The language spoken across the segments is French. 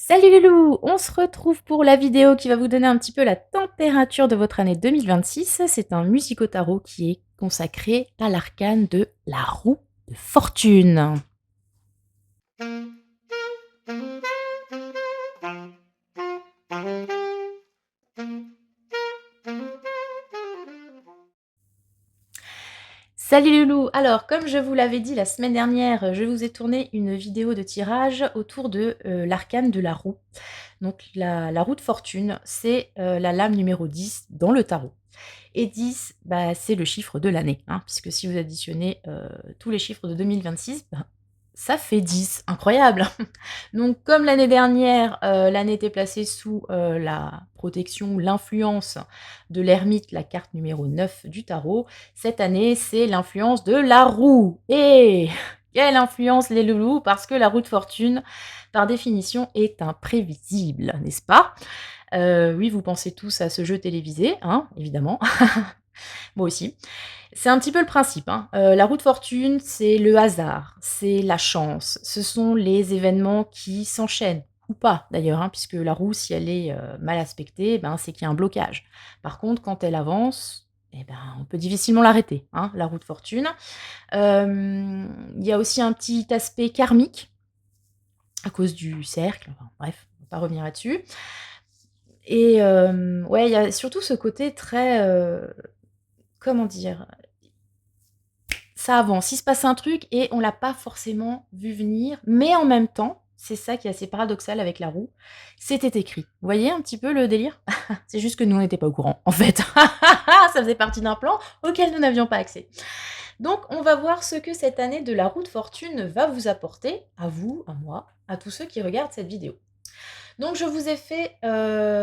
Salut les loups! On se retrouve pour la vidéo qui va vous donner un petit peu la température de votre année 2026. C'est un musico-tarot qui est consacré à l'arcane de la roue de fortune. Salut les loups! Alors, comme je vous l'avais dit la semaine dernière, je vous ai tourné une vidéo de tirage autour de l'arcane de la roue. Donc, la roue de fortune, c'est la lame numéro 10 dans le tarot. Et 10, bah, c'est le chiffre de l'année, hein, puisque si vous additionnez tous les chiffres de 2026, ben, ça fait 10. Incroyable! Donc, comme l'année dernière, l'année était placée sous la protection, l'influence de l'ermite, la carte numéro 9 du tarot, cette année, c'est l'influence de la roue. Et quelle influence les loulous! Parce que la roue de fortune, par définition, est imprévisible, n'est-ce pas? Oui, vous pensez tous à ce jeu télévisé, hein, évidemment. Moi aussi. C'est un petit peu le principe, hein. La roue de fortune, c'est le hasard, c'est la chance, ce sont les événements qui s'enchaînent ou pas d'ailleurs, hein, puisque la roue, si elle est, mal aspectée, ben, c'est qu'il y a un blocage. Par contre, quand elle avance, eh ben, on peut difficilement l'arrêter, hein, la roue de fortune. Il y a aussi un petit aspect karmique à cause du cercle, enfin bref, on va pas revenir là-dessus. Et ouais, il y a surtout ce côté très, comment dire? Ça avance, il se passe un truc et on l'a pas forcément vu venir, mais en même temps, c'est ça qui est assez paradoxal avec la roue, c'était écrit. Vous voyez un petit peu le délire? C'est juste que nous, on n'était pas au courant, en fait. Ça faisait partie d'un plan auquel nous n'avions pas accès. Donc, on va voir ce que cette année de la roue de fortune va vous apporter, à vous, à moi, à tous ceux qui regardent cette vidéo. Donc je vous ai fait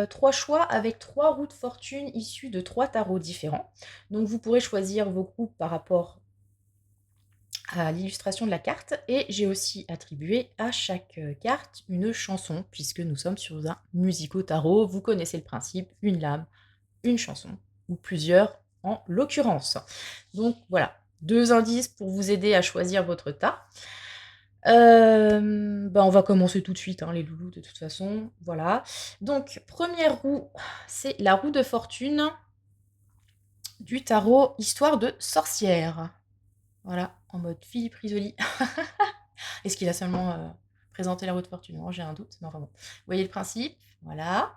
3 choix avec 3 roues de fortune issues de 3 tarots différents. Donc vous pourrez choisir vos groupes par rapport à l'illustration de la carte et j'ai aussi attribué à chaque, carte une chanson puisque nous sommes sur un musico-tarot. Vous connaissez le principe, une lame, une chanson ou plusieurs en l'occurrence. Donc voilà, 2 indices pour vous aider à choisir votre tas. Bah, on va commencer tout de suite, hein, les loulous, de toute façon, voilà. Donc, première roue, c'est la roue de fortune du tarot Histoire de sorcière. Voilà, en mode Philippe Risoli. Est-ce qu'il a seulement, présenté la roue de fortune? Non, j'ai un doute, mais enfin bon. Vous voyez le principe? Voilà.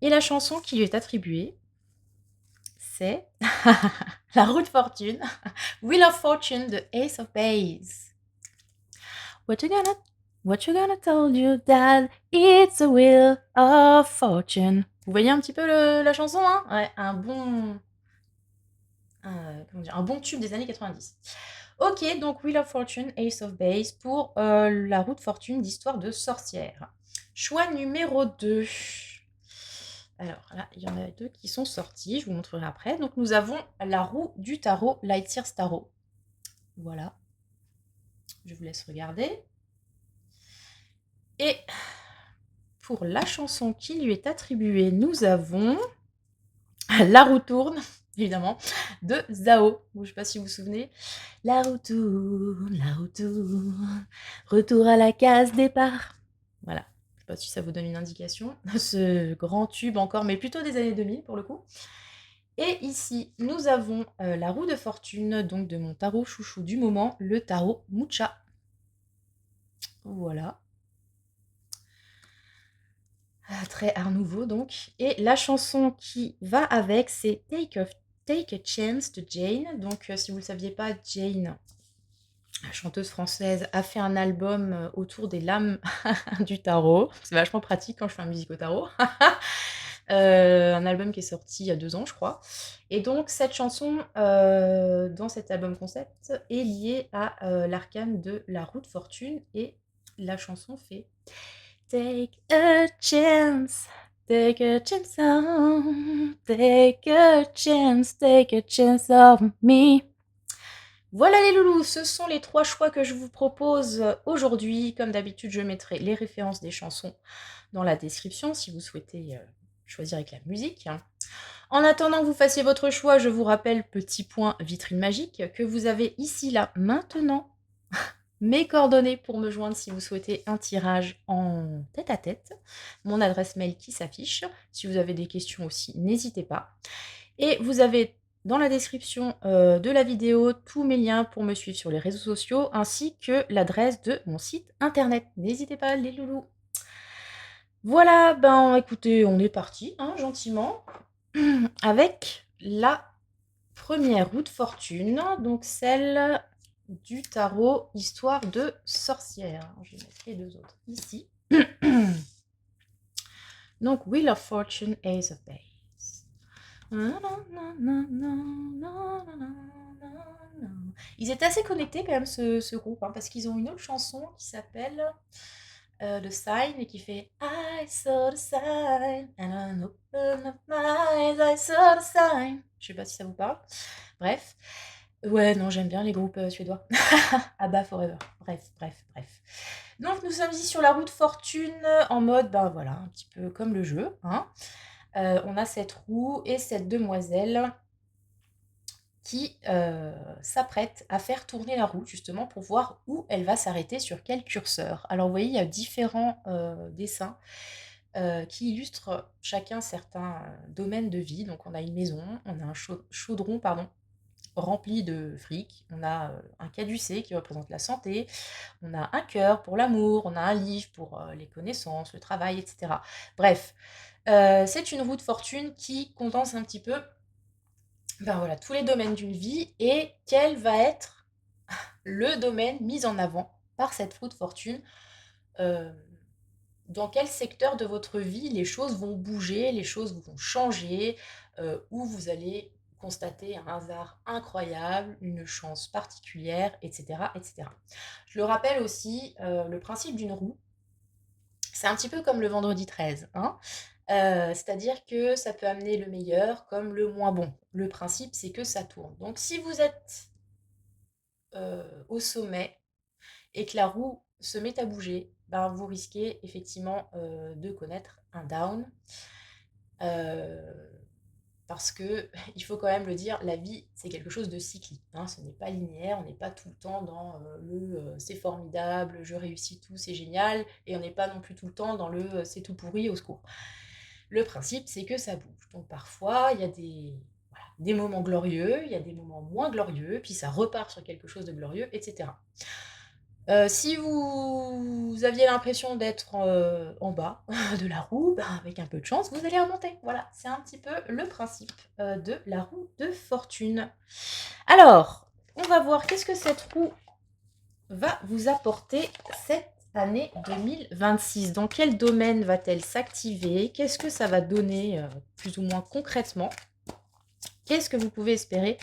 Et la chanson qui lui est attribuée, c'est la roue de fortune, Wheel of Fortune de Ace of Base. What you gonna tell your dad? It's a wheel of fortune. Vous voyez un petit peu la chanson, hein? Ouais, comment dire? Un bon tube des années 90. Ok, donc Wheel of Fortune, Ace of Base pour la roue de fortune d'Histoire de sorcière. Choix numéro 2. Alors là, il y en a 2 qui sont sortis, je vous montrerai après. Donc nous avons la roue du tarot, Lightyear's Tarot. Voilà. Je vous laisse regarder. Et pour la chanson qui lui est attribuée, nous avons La roue tourne, évidemment, de Zao. Je ne sais pas si vous vous souvenez. La roue tourne, retour à la case départ. Voilà. Je ne sais pas si ça vous donne une indication. Ce grand tube encore, mais plutôt des années 2000 pour le coup. Et ici, nous avons la roue de fortune, donc de mon tarot chouchou du moment, le tarot Mucha. Voilà. Très Art Nouveau donc. Et la chanson qui va avec, c'est Take a Chance de Jane. Donc si vous ne le saviez pas, Jane, la chanteuse française, a fait un album autour des lames du tarot. C'est vachement pratique quand je fais un musique au tarot. Un album qui est sorti il y a 2 ans, je crois. Et donc cette chanson, dans cet album concept, est liée à l'arcane de la roue de fortune. Et la chanson fait Take a chance, take a chance on, take a chance on me. Voilà les loulous, ce sont les 3 choix que je vous propose aujourd'hui. Comme d'habitude, je mettrai les références des chansons dans la description si vous souhaitez choisir avec la musique. En attendant que vous fassiez votre choix, je vous rappelle, petit point vitrine magique, que vous avez ici, là, maintenant, mes coordonnées pour me joindre si vous souhaitez un tirage en tête-à-tête, mon adresse mail qui s'affiche. Si vous avez des questions aussi, n'hésitez pas. Et vous avez dans la description, de la vidéo tous mes liens pour me suivre sur les réseaux sociaux, ainsi que l'adresse de mon site internet. N'hésitez pas les loulous. Voilà, ben, écoutez, on est parti, hein, gentiment, avec la première roue de fortune, donc celle du tarot Histoire de sorcière. Alors, je vais mettre les 2 autres ici. Donc Wheel of Fortune, Ace of Base. Ils étaient assez connectés quand même ce groupe, hein, parce qu'ils ont une autre chanson qui s'appelle The Sign et qui fait I saw the sign and I opened up my eyes, I saw the sign. Je sais pas si ça vous parle. Bref. Ouais, non, j'aime bien les groupes suédois. Abba Forever. Bref, bref, bref. Donc nous sommes ici sur la roue de fortune en mode, ben voilà, un petit peu comme le jeu, hein. On a cette roue et cette demoiselle qui s'apprête à faire tourner la roue justement pour voir où elle va s'arrêter, sur quel curseur. Alors vous voyez, il y a différents dessins qui illustrent chacun certains domaines de vie. Donc on a une maison, on a un chaudron pardon, rempli de fric, on a un caducée qui représente la santé, on a un cœur pour l'amour, on a un livre pour les connaissances, le travail, etc. Bref, c'est une roue de fortune qui condense un petit peu ben voilà, tous les domaines d'une vie et quel va être le domaine mis en avant par cette roue de fortune. euh, dans quel secteur de votre vie les choses vont bouger, les choses vont changer, où vous allez constater un hasard incroyable, une chance particulière, etc. etc. Je le rappelle aussi, le principe d'une roue, c'est un petit peu comme le vendredi 13, hein. C'est-à-dire que ça peut amener le meilleur comme le moins bon. Le principe, c'est que ça tourne. Donc si vous êtes au sommet et que la roue se met à bouger, ben, vous risquez effectivement de connaître un down. Euh, Parce que, il faut quand même le dire, la vie, c'est quelque chose de cyclique, hein. Ce n'est pas linéaire, on n'est pas tout le temps dans c'est formidable, je réussis tout, c'est génial, et on n'est pas non plus tout le temps dans le c'est tout pourri, au secours. Le principe, c'est que ça bouge. Donc parfois, il y a des moments glorieux, il y a des moments moins glorieux, puis ça repart sur quelque chose de glorieux, etc. Si vous aviez l'impression d'être en bas de la roue, ben, avec un peu de chance, vous allez remonter. Voilà, c'est un petit peu le principe de la roue de fortune. Alors, on va voir qu'est-ce que cette roue va vous apporter cette année 2026. Dans quel domaine va-t-elle s'activer? Qu'est-ce que ça va donner plus ou moins concrètement? Qu'est-ce que vous pouvez espérer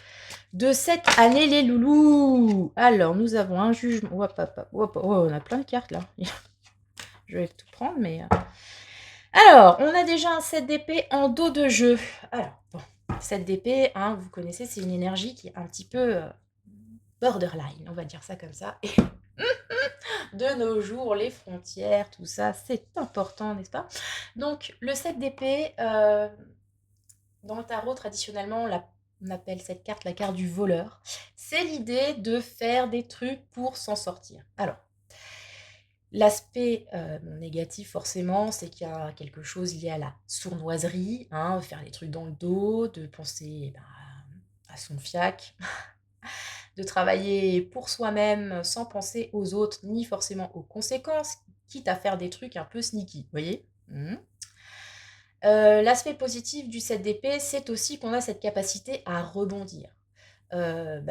de cette année, les loulous? Alors, nous avons un jugement. Hop, hop, hop, hop. Oh, on a plein de cartes là. Je vais tout prendre, mais. Alors, on a déjà un 7 d'épée en dos de jeu. Alors, bon, 7 d'épée, hein, vous connaissez, c'est une énergie qui est un petit peu borderline, on va dire ça comme ça. Et de nos jours, les frontières, tout ça, c'est important, n'est-ce pas? Donc, le 7 d'épée, dans le tarot, traditionnellement, on appelle cette carte la carte du voleur. C'est l'idée de faire des trucs pour s'en sortir. Alors, l'aspect négatif, forcément, c'est qu'il y a quelque chose lié à la sournoiserie, hein, faire les trucs dans le dos, de penser à son fiac, de travailler pour soi-même sans penser aux autres, ni forcément aux conséquences, quitte à faire des trucs un peu sneaky, vous voyez. L'aspect positif du 7 d'épée, c'est aussi qu'on a cette capacité à rebondir.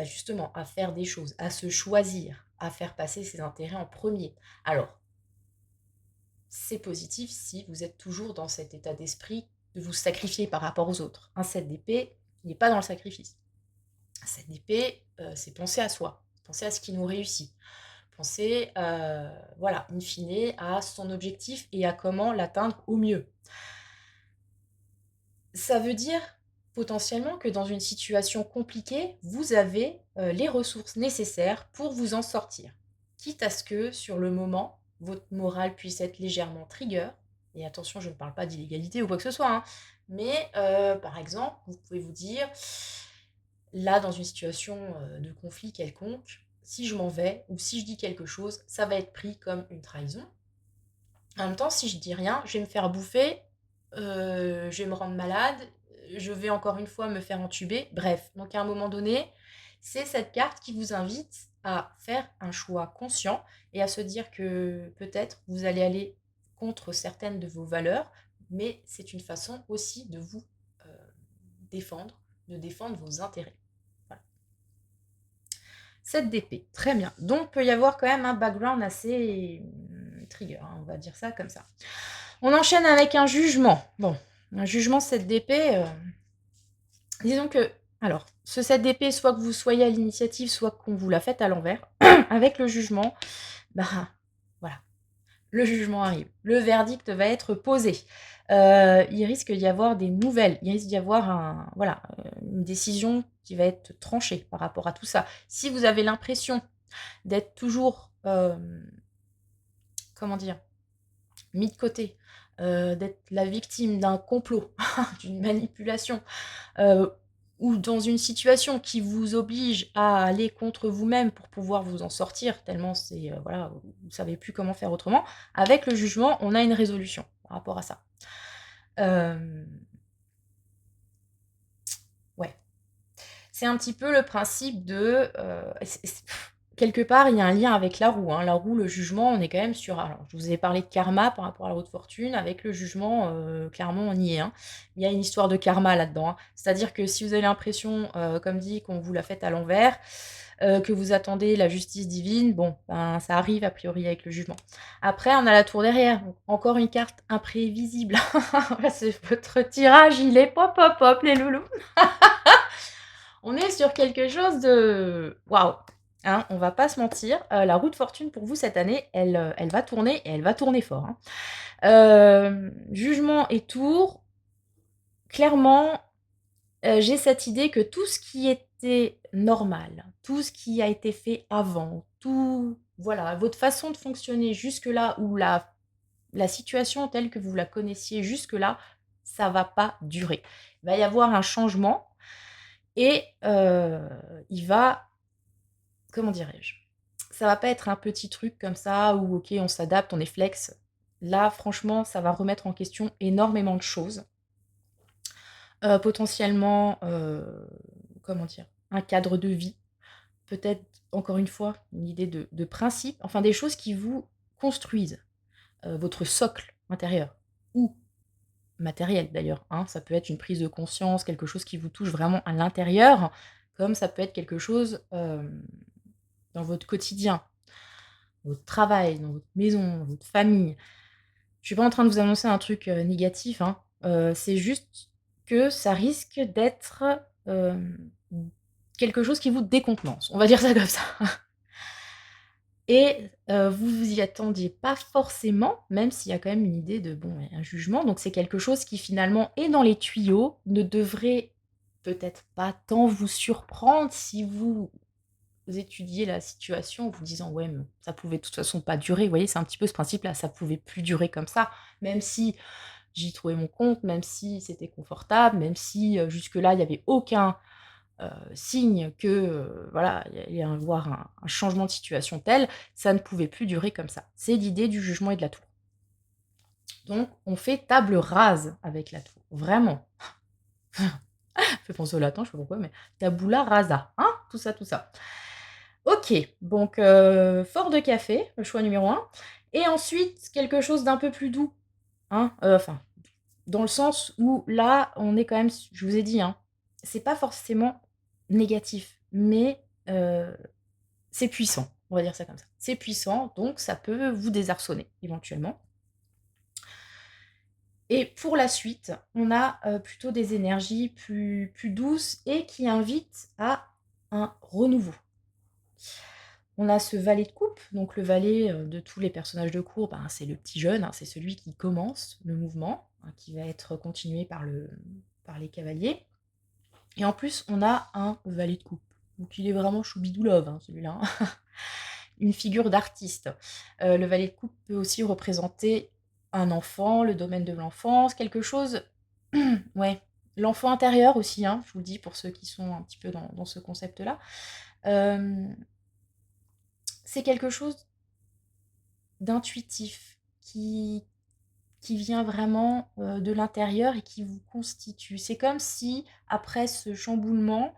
Justement, à faire des choses, à se choisir, à faire passer ses intérêts en premier. Alors, c'est positif si vous êtes toujours dans cet état d'esprit de vous sacrifier par rapport aux autres. Un 7 d'épée, il n'est pas dans le sacrifice. Un 7 d'épée, c'est penser à soi, penser à ce qui nous réussit, penser, voilà, in fine, à son objectif et à comment l'atteindre au mieux. Ça veut dire potentiellement que dans une situation compliquée, vous avez les ressources nécessaires pour vous en sortir. Quitte à ce que, sur le moment, votre morale puisse être légèrement trigger. Et attention, je ne parle pas d'illégalité ou quoi que ce soit, hein, mais par exemple, vous pouvez vous dire, là, dans une situation de conflit quelconque, si je m'en vais ou si je dis quelque chose, ça va être pris comme une trahison. En même temps, si je dis rien, je vais me faire bouffer, je vais me rendre malade, je vais encore une fois me faire entuber. Bref, donc à un moment donné, c'est cette carte qui vous invite à faire un choix conscient et à se dire que peut-être vous allez aller contre certaines de vos valeurs, mais c'est une façon aussi de vous défendre, de défendre vos intérêts. Voilà. 7 d'épée, très bien. Donc, peut y avoir quand même un background assez trigger, hein, on va dire ça comme ça. On enchaîne avec un jugement. Bon, un jugement 7 d'épée, disons que, alors, ce 7 d'épée, soit que vous soyez à l'initiative, soit qu'on vous la fasse à l'envers. Avec le jugement, bah voilà, le jugement arrive. Le verdict va être posé. Il risque d'y avoir des nouvelles. Il risque d'y avoir voilà, une décision qui va être tranchée par rapport à tout ça. Si vous avez l'impression d'être toujours, comment dire, mis de côté, d'être la victime d'un complot, d'une manipulation, ou dans une situation qui vous oblige à aller contre vous-même pour pouvoir vous en sortir, tellement c'est, voilà, vous ne savez plus comment faire autrement. Avec le jugement, on a une résolution par rapport à ça. Ouais. C'est un petit peu le principe de, quelque part, il y a un lien avec la roue, hein. La roue, le jugement, on est quand même sur, alors je vous ai parlé de karma par rapport à la roue de fortune, avec le jugement, clairement on y est, hein. Il y a une histoire de karma là-dedans, hein. C'est-à-dire que si vous avez l'impression, comme dit, qu'on vous la fait à l'envers, que vous attendez la justice divine, bon, ben, ça arrive a priori avec le jugement. Après, on a la tour derrière, donc encore une carte imprévisible. C'est votre tirage, il est pop, pop, pop, les loulous. On est sur quelque chose de waouh! Hein, on va pas se mentir, la roue de fortune pour vous cette année, elle va tourner et elle va tourner fort, hein. Jugement et tour, clairement, j'ai cette idée que tout ce qui était normal, tout ce qui a été fait avant, tout voilà, votre façon de fonctionner jusque-là ou la situation telle que vous la connaissiez jusque-là, ça va pas durer. Il va y avoir un changement et il va, comment dirais-je? Ça va pas être un petit truc comme ça où OK, on s'adapte, on est flex. Là, franchement, ça va remettre en question énormément de choses. Potentiellement, comment dire? Un cadre de vie, peut-être, encore une fois, une idée de principe, enfin des choses qui vous construisent, votre socle intérieur ou matériel d'ailleurs, hein. Ça peut être une prise de conscience, quelque chose qui vous touche vraiment à l'intérieur, comme ça peut être quelque chose, dans votre quotidien, votre travail, dans votre maison, dans votre famille. Je suis pas en train de vous annoncer un truc, négatif, hein, c'est juste que ça risque d'être, quelque chose qui vous décontenance. On va dire ça comme ça. Et vous vous y attendiez pas forcément, même s'il y a quand même une idée de, bon, un jugement, donc c'est quelque chose qui finalement est dans les tuyaux, ne devrait peut-être pas tant vous surprendre si vous étudiez la situation en vous disant: «Ouais, mais ça pouvait de toute façon pas durer». Vous voyez, c'est un petit peu ce principe-là, ça pouvait plus durer comme ça, même si j'y trouvais mon compte, même si c'était confortable, même si, jusque-là, il y avait aucun, signe que, voilà, il allait y avoir un changement de situation tel, ça ne pouvait plus durer comme ça. C'est l'idée du jugement et de la tour. Donc on fait table rase avec la tour, vraiment. Ça fait penser au latin, je sais pas pourquoi, mais tabula rasa, hein? Tout ça, tout ça. OK, donc fort de café, le choix numéro un. Et ensuite quelque chose d'un peu plus doux, hein, enfin, dans le sens où là, on est quand même je vous ai dit, hein, c'est pas forcément négatif, mais c'est puissant, on va dire ça comme ça. C'est puissant, donc ça peut vous désarçonner éventuellement. Et pour la suite, on a, plutôt des énergies plus douces et qui invitent à un renouveau. On a ce valet de coupe, donc le valet, de tous les personnages de cour, ben, c'est le petit jeune, hein, c'est celui qui commence le mouvement, hein, qui va être continué par les cavaliers. Et en plus, on a un valet de coupe. Donc il est vraiment choubidou love, hein, celui-là, hein. Une figure d'artiste. Le valet de coupe peut aussi représenter un enfant, le domaine de l'enfance, quelque chose ouais, l'enfant intérieur aussi, hein, je vous le dis pour ceux qui sont un petit peu dans ce concept-là. Hem c'est quelque chose d'intuitif qui vient vraiment, de l'intérieur et qui vous constitue. C'est comme si, après ce chamboulement,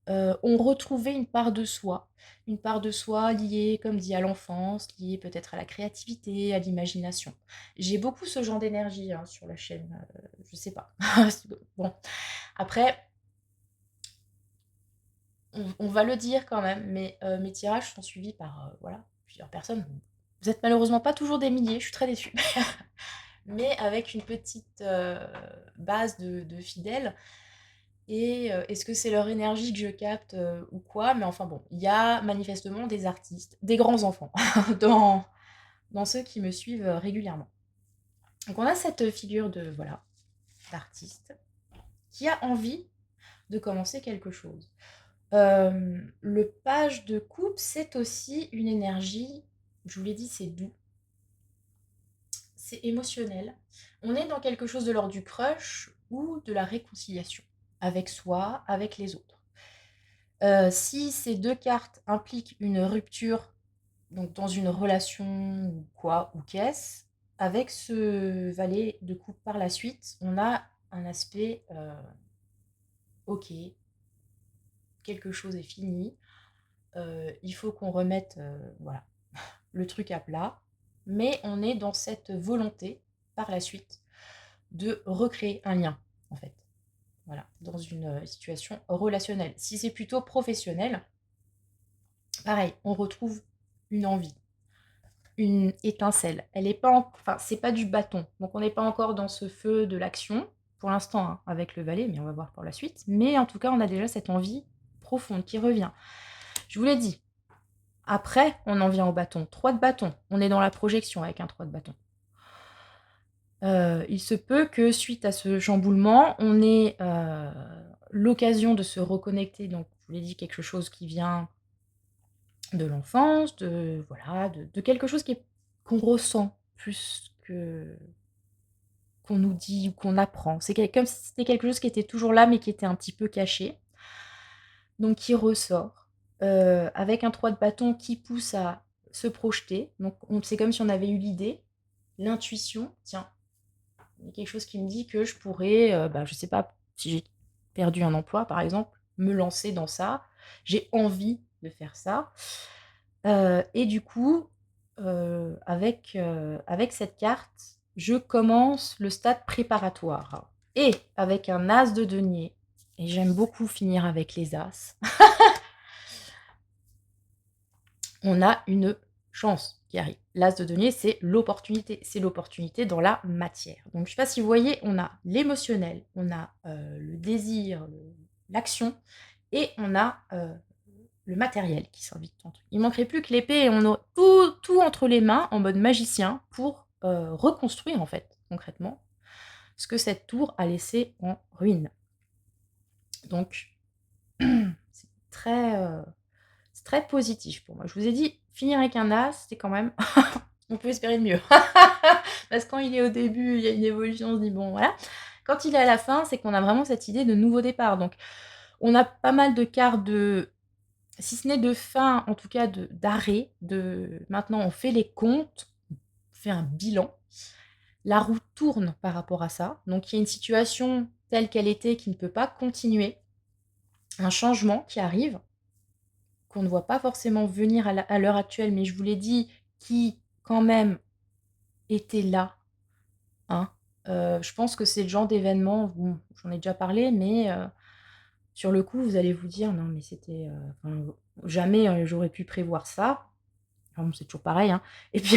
on retrouvait une part de soi liée, comme dit, à l'enfance, liée peut-être à la créativité, à l'imagination. J'ai beaucoup ce genre d'énergie, hein, sur la chaîne, je sais pas. Bon, après, on va le dire quand même, mais mes tirages sont suivis par, voilà, plusieurs personnes. Vous êtes malheureusement pas toujours des milliers, je suis très déçue. Mais avec une petite, base de fidèles. Et est-ce que c'est leur énergie que je capte, ou quoi? Mais enfin bon, il y a manifestement des artistes, des grands enfants dans ceux qui me suivent, régulièrement. Donc on a cette figure de, voilà, d'artiste qui a envie de commencer quelque chose. Le page de coupe, c'est aussi une énergie, je vous l'ai dit, c'est doux, c'est émotionnel. On est dans quelque chose de l'ordre du crush ou de la réconciliation avec soi, avec les autres. Si ces deux cartes impliquent une rupture, donc dans une relation ou quoi, ou qu'est-ce, avec ce valet de coupe par la suite, on a un aspect ok, quelque chose est fini, il faut qu'on remette voilà, le truc à plat, mais on est dans cette volonté par la suite de recréer un lien en fait. Voilà, dans une situation relationnelle. Si c'est plutôt professionnel, pareil, on retrouve une envie, une étincelle. Elle est pas, enfin, c'est pas du bâton. Donc on n'est pas encore dans ce feu de l'action pour l'instant, hein, avec le valet, mais on va voir pour la suite. Mais en tout cas, on a déjà cette envie profonde qui revient. Je vous l'ai dit. Après, on en vient au bâton. 3 de bâton. On est dans la projection avec un 3 de bâton. Il se peut que suite à ce chamboulement, on ait l'occasion de se reconnecter. Donc, je vous l'ai dit, quelque chose qui vient de l'enfance, de voilà, de quelque chose qu'on ressent plus que qu'on nous dit ou qu'on apprend. C'est comme si c'était quelque chose qui était toujours là, mais qui était un petit peu caché, donc qui ressort, avec un 3 de bâton qui pousse à se projeter. Donc c'est comme si on avait eu l'idée, l'intuition, tiens, il y a quelque chose qui me dit que je pourrais, bah, je sais pas, si j'ai perdu un emploi par exemple, me lancer dans ça. J'ai envie de faire ça. Et du coup, avec cette carte, je commence le stade préparatoire. Et avec un as de denier, et j'aime beaucoup finir avec les as, on a une chance qui arrive. L'as de denier, c'est l'opportunité dans la matière. Donc je ne sais pas si vous voyez, on a l'émotionnel, on a le désir, l'action, et on a le matériel qui s'invite entre. Il manquerait plus que l'épée et on a tout entre les mains en mode magicien pour reconstruire en fait concrètement ce que cette tour a laissé en ruine. Donc c'est c'est très positif pour moi. Je vous ai dit, finir avec un as, c'est quand même on peut espérer de mieux. Parce que quand il est au début, il y a une évolution, on se dit bon voilà. Quand il est à la fin, c'est qu'on a vraiment cette idée de nouveau départ. Donc on a pas mal de cartes de, si ce n'est de fin, en tout cas d'arrêt, de maintenant on fait les comptes, on fait un bilan. La roue tourne par rapport à ça. Donc il y a une situation telle qu'elle était qui ne peut pas continuer. Un changement qui arrive, qu'on ne voit pas forcément venir à l'heure actuelle, mais je vous l'ai dit, qui quand même était là, hein. Je pense que c'est le genre d'événement, bon, j'en ai déjà parlé, mais sur le coup, vous allez vous dire: «Non mais c'était, enfin, jamais, j'aurais pu prévoir ça». Enfin bon, c'est toujours pareil, hein, et puis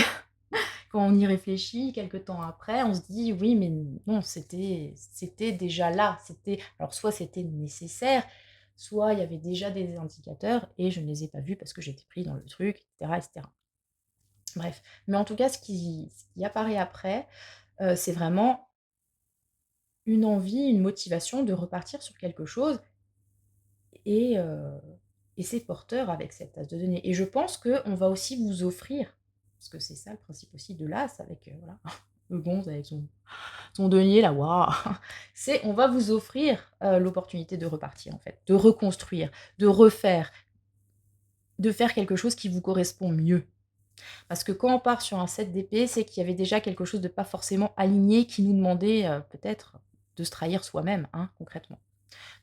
quand on y réfléchit quelque temps après, on se dit: «Oui, mais non, c'était déjà là». C'était, alors soit c'était nécessaire, soit il y avait déjà des indicateurs et je ne les ai pas vus parce que j'étais pris dans le truc, et cetera, et cetera. Bref, mais en tout cas, ce qui apparaît après, c'est vraiment une envie, une motivation de repartir sur quelque chose, et c'est porteur avec cette as de denier, et je pense qu'on va aussi vous offrir, parce que c'est ça le principe aussi de l'as avec, voilà, le gonze avec son denier là, waouh! C'est on va vous offrir, l'opportunité de repartir en fait, de reconstruire, de refaire, de faire quelque chose qui vous correspond mieux. Parce que quand on part sur un 7 d'épée, c'est qu'il y avait déjà quelque chose de pas forcément aligné qui nous demandait, peut-être de se trahir soi-même, hein, concrètement.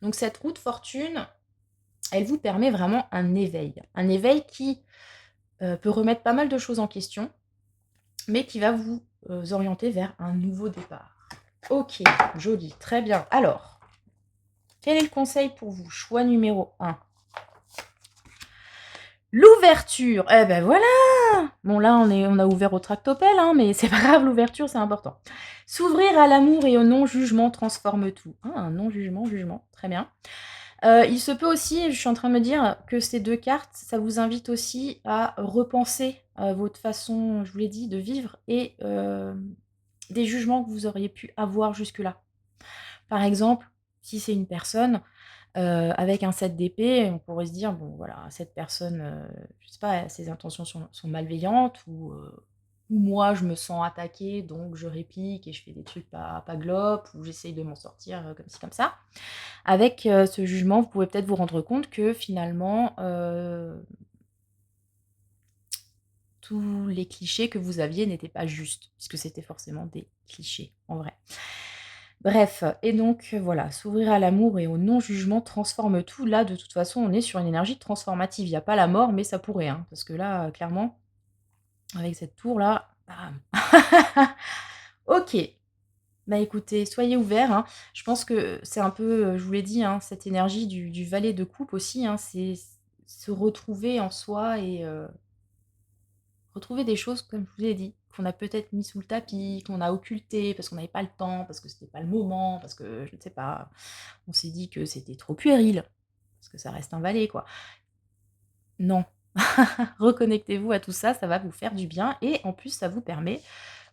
Donc cette roue de fortune, elle vous permet vraiment un éveil. Un éveil qui, peut remettre pas mal de choses en question, mais qui va vous, orienter vers un nouveau départ. OK, joli, très bien. Alors, quel est le conseil pour vous? Choix numéro 1. L'ouverture, eh ben voilà! Bon là, on a ouvert au tractopelle, hein, mais c'est pas grave, l'ouverture, c'est important. S'ouvrir à l'amour et au non-jugement transforme tout. Ah, un non-jugement, jugement, très bien. Il se peut aussi, je suis en train de me dire que ces 2 cartes, ça vous invite aussi à repenser, votre façon, je vous l'ai dit, de vivre et des jugements que vous auriez pu avoir jusque-là. Par exemple, si c'est une personne, avec un 7 d'épée, on pourrait se dire: «Bon voilà, cette personne, je sais pas, ses intentions sont malveillantes ou moi je me sens attaquée donc je réplique et je fais des trucs pas glop ou j'essaye de m'en sortir, comme ci comme ça». Avec, ce jugement, vous pouvez peut-être vous rendre compte que finalement, tous les clichés que vous aviez n'étaient pas justes, puisque c'était forcément des clichés, en vrai. Bref, et donc voilà, s'ouvrir à l'amour et au non-jugement transforme tout. Là, de toute façon, on est sur une énergie transformative. Il y a pas la mort, mais ça pourrait, hein, parce que là, clairement, avec cette tour-là, bam! OK. Bah, écoutez, soyez ouverts, hein. Je pense que c'est un peu, je vous l'ai dit, hein, cette énergie du valet de coupe aussi, hein, c'est se retrouver en soi et retrouver des choses, comme je vous ai dit, qu'on a peut-être mis sous le tapis, qu'on a occulté parce qu'on n'avait pas le temps, parce que c'était pas le moment, parce que je ne sais pas, on s'est dit que c'était trop puéril, parce que ça reste un valet, quoi. Non. Reconnectez-vous à tout ça, ça va vous faire du bien et en plus ça vous permet,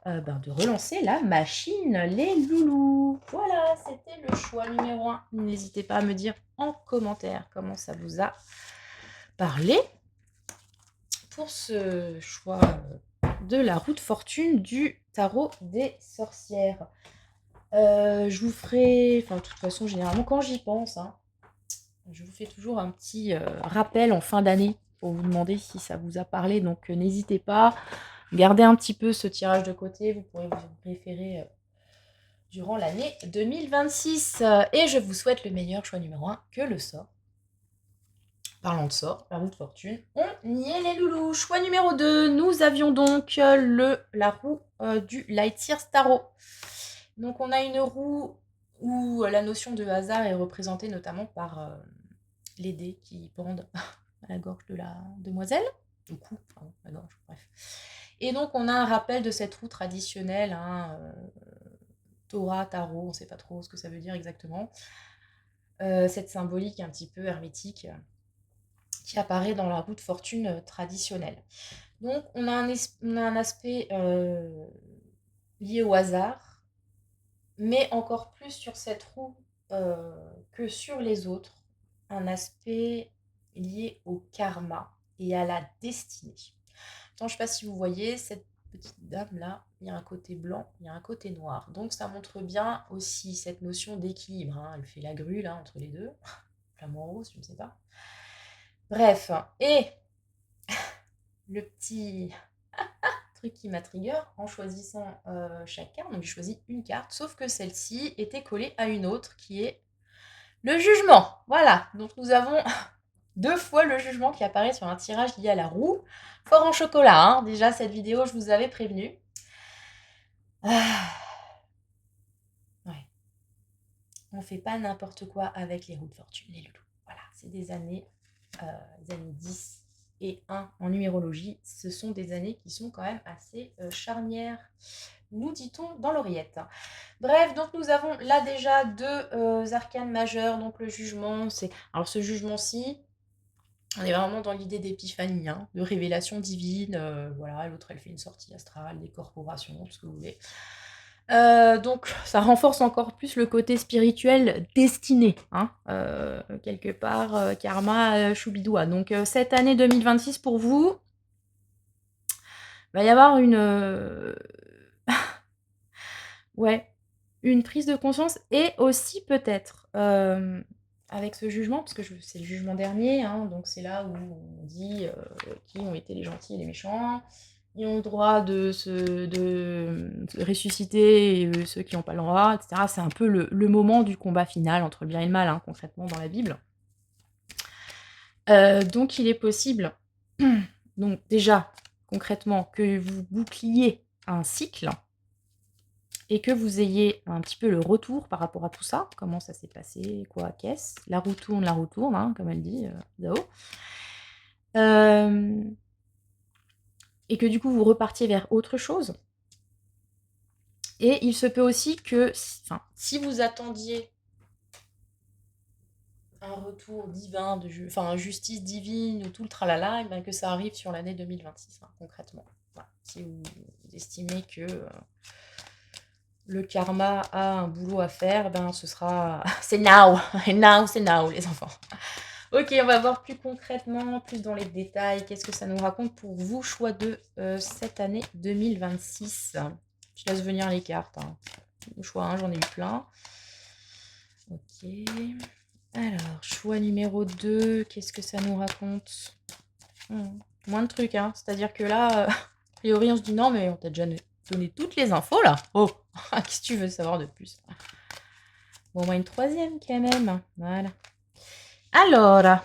ben, de relancer la machine, les loulous. Voilà, c'était le choix numéro 1. N'hésitez pas à me dire en commentaire comment ça vous a parlé pour ce choix, de la roue de fortune du tarot des sorcières. Je vous ferai enfin, de toute façon, généralement, quand j'y pense, hein, je vous fais toujours un petit, rappel en fin d'année pour vous demander si ça vous a parlé, donc n'hésitez pas. Gardez un petit peu ce tirage de côté, vous pourrez vous référer, durant l'année 2026, et je vous souhaite le meilleur choix numéro 1 que le sort. Parlant de sort, la roue de fortune, on y est les loulous. Choix numéro 2, nous avions donc la roue du Lightyear Tarot. Donc on a une roue où la notion de hasard est représentée notamment par les dés qui pendent à la gorge de la demoiselle. Au cou, pardon, la gorge, bref. Et donc on a un rappel de cette roue traditionnelle, hein, Torah, Tarot, on ne sait pas trop ce que ça veut dire exactement. Cette symbolique un petit peu hermétique qui apparaît dans la roue de fortune traditionnelle. Donc on a un aspect lié au hasard, mais encore plus sur cette roue que sur les autres, un aspect lié au karma et à la destinée. Attends, je ne sais pas si vous voyez, cette petite dame-là, il y a un côté blanc, il y a un côté noir. Donc ça montre bien aussi cette notion d'équilibre, hein. Elle fait la grue là entre les deux, flamant rose, je ne sais pas. Bref, et le petit truc qui m'a trigger en choisissant chaque carte, donc j'ai choisi une carte, sauf que celle-ci était collée à une autre qui est le jugement. Voilà, donc nous avons 2 fois le jugement qui apparaît sur un tirage lié à la roue. Fort en chocolat, hein. Déjà cette vidéo, je vous avais prévenu. Ah, ouais. On fait pas n'importe quoi avec les roues de fortune, les loulous. Voilà, c'est des années 10 et 1 en numérologie. Ce sont des années qui sont quand même assez charnières, nous dit-on dans l'oreillette. Bref, donc nous avons là déjà 2 arcanes majeures, donc le jugement, c'est... Alors ce jugement-ci, on est vraiment dans l'idée d'épiphanie, hein, de révélation divine, voilà, l'autre elle fait une sortie astrale, des corporations, tout ce que vous voulez. Donc ça renforce encore plus le côté spirituel destiné, hein, quelque part, karma, choubidoua. Donc cette année 2026 pour vous, va y avoir une, ouais, une prise de conscience et aussi peut-être, avec ce jugement, parce que c'est le jugement dernier, hein, donc c'est là où on dit qui ont été les gentils et les méchants. Ils ont le droit de se ressusciter, et ceux qui n'ont pas le droit, etc. C'est un peu le moment du combat final entre le bien et le mal, hein, concrètement, dans la Bible. Donc il est possible, donc déjà, concrètement, que vous boucliez un cycle et que vous ayez un petit peu le retour par rapport à tout ça. Comment ça s'est passé, quoi, qu'est-ce? La roue tourne, hein, comme elle dit, Zao. Et que du coup, vous repartiez vers autre chose. Et il se peut aussi que, si vous attendiez un retour divin, justice divine ou tout le tralala, et bien que ça arrive sur l'année 2026, hein, concrètement. Voilà. Si vous estimez que le karma a un boulot à faire, ben ce sera... c'est now. C'est now, les enfants. Ok, on va voir plus concrètement, plus dans les détails. Qu'est-ce que ça nous raconte pour vous, choix de cette année 2026. Je laisse venir les cartes. Hein. Choix 1, j'en ai eu plein. Ok. Alors, choix numéro 2, qu'est-ce que ça nous raconte? Moins de trucs, hein. C'est-à-dire que là, a priori, on se dit non, mais on t'a déjà donné toutes les infos, là. Oh, qu'est-ce que tu veux savoir de plus? Bon, au moins une troisième, quand même. Voilà. Alors.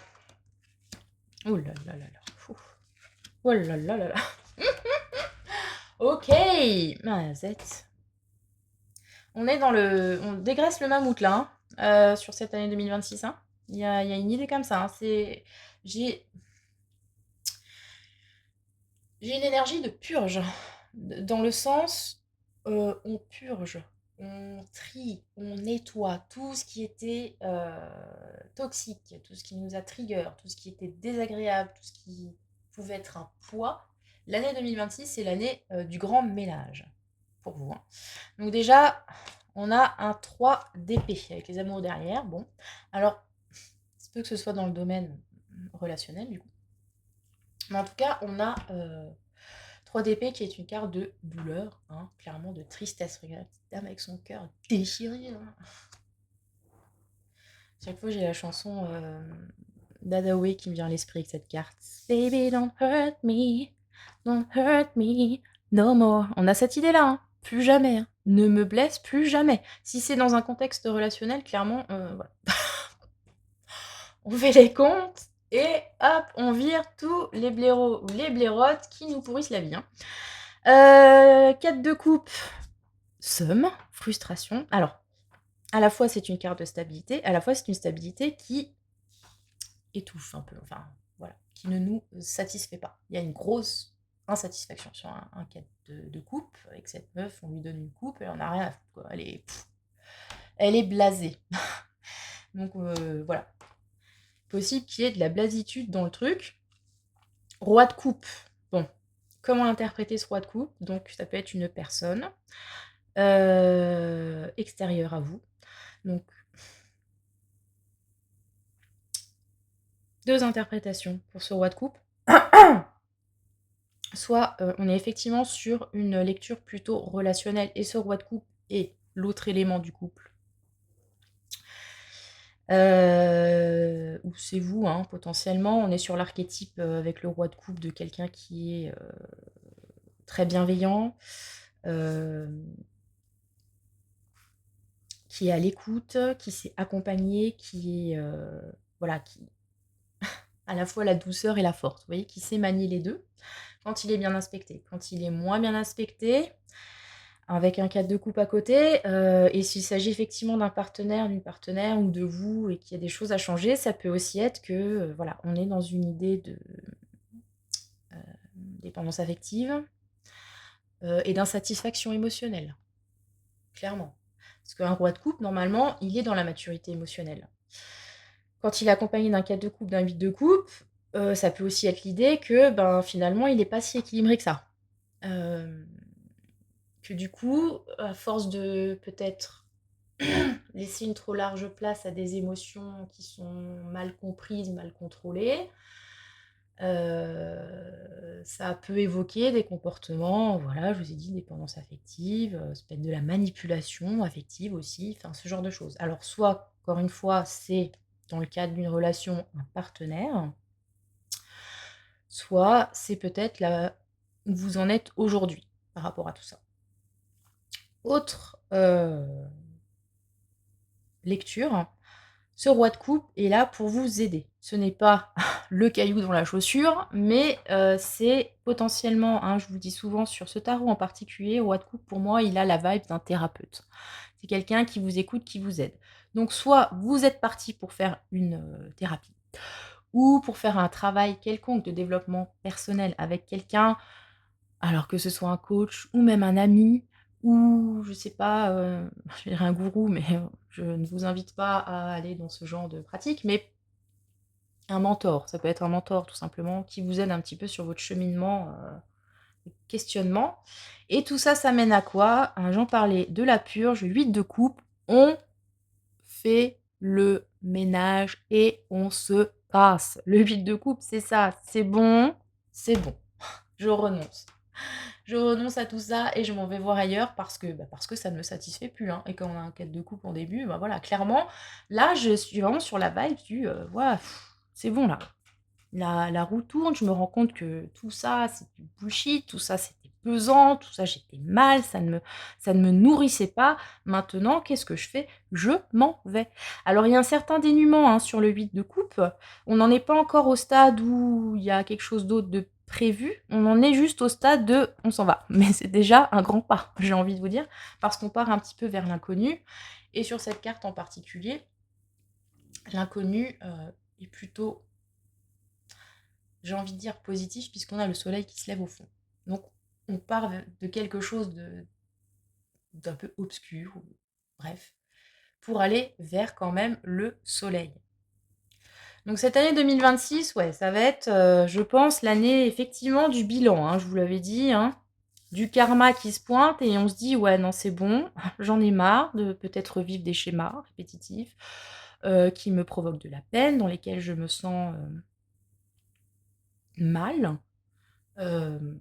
Oh là là là là. Oh là là là là. Ok. Mazette. On est dans le... On dégraisse le mammouth, là, hein, sur cette année 2026. Hein. Il y a une idée comme ça. Hein. J'ai une énergie de purge. Dans le sens, on purge, on trie, on nettoie tout ce qui était toxique, tout ce qui nous a trigger, tout ce qui était désagréable, tout ce qui pouvait être un poids. L'année 2026, c'est l'année du grand ménage, pour vous. Hein. Donc déjà, on a un 3 d'épée, avec les amours derrière. Bon, alors, il se peut que ce soit dans le domaine relationnel, du coup. Mais en tout cas, on a 3 d'épée qui est une carte de douleur, hein, clairement de tristesse. Regarde, petite dame avec son cœur déchiré. Hein. Chaque fois, j'ai la chanson d'Adaway qui me vient à l'esprit avec cette carte. Baby, don't hurt me no more. On a cette idée-là, hein. Plus jamais. Hein. Ne me blesse plus jamais. Si c'est dans un contexte relationnel, clairement, voilà. On fait les comptes et hop, on vire tous les blaireaux ou les blairottes qui nous pourrissent la vie. Hein. 4 de coupe, somme, frustration. Alors, à la fois c'est une carte de stabilité, à la fois c'est une stabilité qui étouffe un peu, enfin voilà, qui ne nous satisfait pas. Il y a une grosse insatisfaction sur un 4 de coupe. Avec cette meuf, on lui donne une coupe et on n'a rien à foutre. Quoi. Elle est blasée. Donc voilà. Possible qu'il y ait de la blasitude dans le truc. Roi de coupe. Bon, comment interpréter ce roi de coupe? Donc ça peut être une personne extérieure à vous. Donc, 2 interprétations pour ce roi de coupe. Soit on est effectivement sur une lecture plutôt relationnelle et ce roi de coupe est l'autre élément du couple. Ou c'est vous, hein, potentiellement. On est sur l'archétype avec le roi de coupe de quelqu'un qui est très bienveillant, qui est à l'écoute, qui s'est accompagné, qui est voilà, qui à la fois la douceur et la force, vous voyez, qui sait manier les deux quand il est bien inspecté. Quand il est moins bien inspecté, avec un 4 de coupe à côté, et s'il s'agit effectivement d'un partenaire, d'une partenaire ou de vous et qu'il y a des choses à changer, ça peut aussi être que voilà, on est dans une idée de dépendance affective et d'insatisfaction émotionnelle, clairement. Parce qu'un roi de coupe, normalement, il est dans la maturité émotionnelle. Quand il est accompagné d'un 4 de coupe, d'un 8 de coupe, ça peut aussi être l'idée que ben, finalement, il n'est pas si équilibré que ça. Que du coup, à force de peut-être laisser une trop large place à des émotions qui sont mal comprises, mal contrôlées, ça peut évoquer des comportements, voilà, je vous ai dit, dépendance affective, ça peut être de la manipulation affective aussi, enfin ce genre de choses. Alors soit, encore une fois, c'est dans le cadre d'une relation, un partenaire, soit c'est peut-être là où vous en êtes aujourd'hui par rapport à tout ça. Autre, lecture, ce roi de coupe est là pour vous aider. Ce n'est pas le caillou dans la chaussure, mais c'est potentiellement, hein, je vous le dis souvent sur ce tarot en particulier, roi de coupe pour moi, il a la vibe d'un thérapeute. C'est quelqu'un qui vous écoute, qui vous aide. Donc soit vous êtes parti pour faire une, thérapie ou pour faire un travail quelconque de développement personnel avec quelqu'un, alors que ce soit un coach ou même un ami ou je sais pas, je dirais un gourou, mais je ne vous invite pas à aller dans ce genre de pratique, mais un mentor. Ça peut être un mentor tout simplement qui vous aide un petit peu sur votre cheminement, de questionnement et tout ça, ça mène à quoi? J'en parlais de la purge, 8 de coupe, on fait le ménage et on se casse. Le 8 de coupe, c'est ça, c'est bon, je renonce. Je renonce à tout ça et je m'en vais voir ailleurs parce que ça ne me satisfait plus, hein, et quand on a un quête de coupe en début, bah, voilà, clairement, là, je suis vraiment sur la vibe du, «Ouah, c'est bon là». La roue tourne, je me rends compte que tout ça, c'est du bullshit, tout ça, c'était pesant, tout ça, j'étais mal, ça ne me nourrissait pas. Maintenant, qu'est-ce que je fais? Je m'en vais. Alors, il y a un certain dénuement, hein, sur le 8 de coupe. On n'en est pas encore au stade où il y a quelque chose d'autre de prévu. On en est juste au stade de: «On s'en va». Mais c'est déjà un grand pas, j'ai envie de vous dire, parce qu'on part un petit peu vers l'inconnu et sur cette carte en particulier, l'inconnu, est plutôt, j'ai envie de dire positif puisqu'on a le soleil qui se lève au fond. Donc on part de quelque chose d'un peu obscur, ou bref, pour aller vers quand même le soleil. Donc cette année 2026, ouais, ça va être, je pense, l'année effectivement du bilan, hein, je vous l'avais dit, hein. Du karma qui se pointe et on se dit: «Ouais, non, c'est bon, j'en ai marre de peut-être revivre des schémas répétitifs, qui me provoquent de la peine, dans lesquels je me sens, mal». Hem,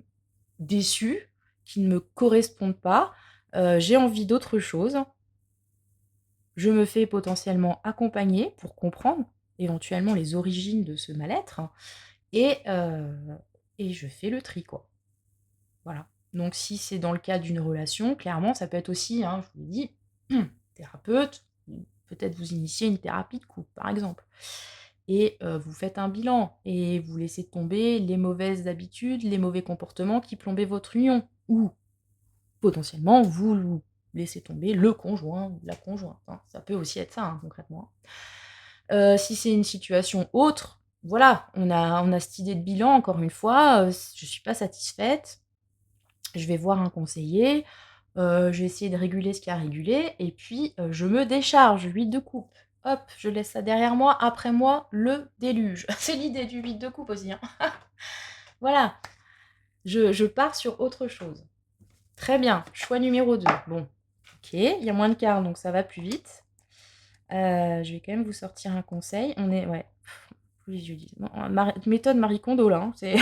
Déçue, qui ne me correspondent pas. J'ai envie d'autre chose. Je me fais potentiellement accompagner pour comprendre éventuellement les origines de ce mal-être et heu et je fais le tri, quoi. Voilà. Donc si c'est dans le cadre d'une relation, clairement, ça peut être aussi, hein, je vous l'ai dit, thérapeute, ou peut-être vous initier une thérapie de couple, par exemple. Et vous faites un bilan et vous laissez tomber les mauvaises habitudes, les mauvais comportements qui plombaient votre union. Ou potentiellement, vous laissez tomber le conjoint ou la conjointe, hein. Ça peut aussi être ça, hein, concrètement, hein. Si c'est une situation autre, voilà, on a cette idée de bilan encore une fois, je suis pas satisfaite, je vais voir un conseiller, je vais essayer de réguler ce qu'il y a à réguler et puis, je me décharge, 8 de coupe. Hop, je laisse ça derrière moi, après moi, le déluge. C'est l'idée du 8 de coupe aussi, hein. Voilà, je pars sur autre chose. Très bien, choix numéro 2. Bon, OK, il y a moins de cartes, donc ça va plus vite. Je vais quand même vous sortir un conseil. On est ouais, tous les jeudis. Bon, méthode Marie Kondo là, hein, c'est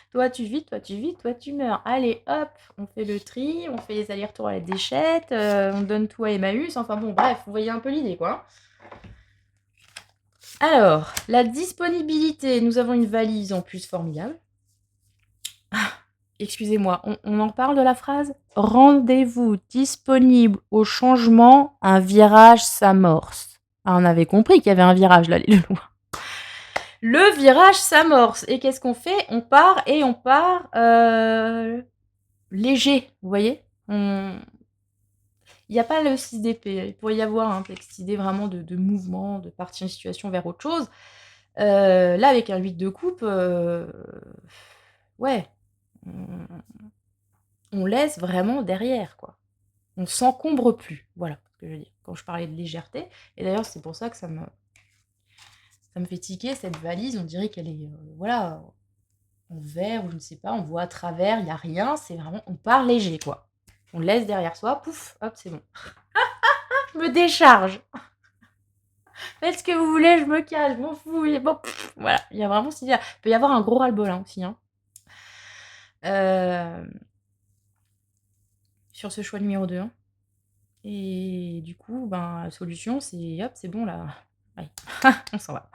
toi tu vis, toi tu vis, toi tu meurs. Allez hop, on fait le tri, on fait les allers-retours à la déchette, on donne tout à Emmaüs, enfin bon bref, vous voyez un peu l'idée quoi, hein. Alors, la disponibilité, nous avons une valise en plus formidable. Excusez-moi, on en reparle de la phrase? Rendez-vous disponible au changement, un virage s'amorce. Ah, on avait compris qu'il y avait un virage là, les loin. Le virage s'amorce et qu'est-ce qu'on fait? On part, léger, vous voyez? Il y a pas le 6 d'épée, il pourrait y avoir, hein, peut-être cette idée vraiment de mouvement, de partir d'une situation vers autre chose. Là, avec un 8 de coupe, ouais, on on laisse vraiment derrière, quoi. On s'encombre plus, voilà ce que je veux dire, quand je parlais de légèreté et d'ailleurs, c'est pour ça que ça me fait tiquer cette valise, on dirait qu'elle est, voilà, en verre ou je ne sais pas, on voit à travers, il y a rien, c'est vraiment on part léger, quoi. On le laisse derrière soi, pouf, hop, c'est bon. Je me décharge. Faites ce que vous voulez, je me casse, je m'en fous, et bon, voilà, il y a vraiment cette idée-là. Il peut y avoir un gros ras-le-bol, hein, aussi, hein. Hem, sur ce choix numéro 2, hein et du coup, ben, la solution, c'est hop, c'est bon là, Allez, on s'en va.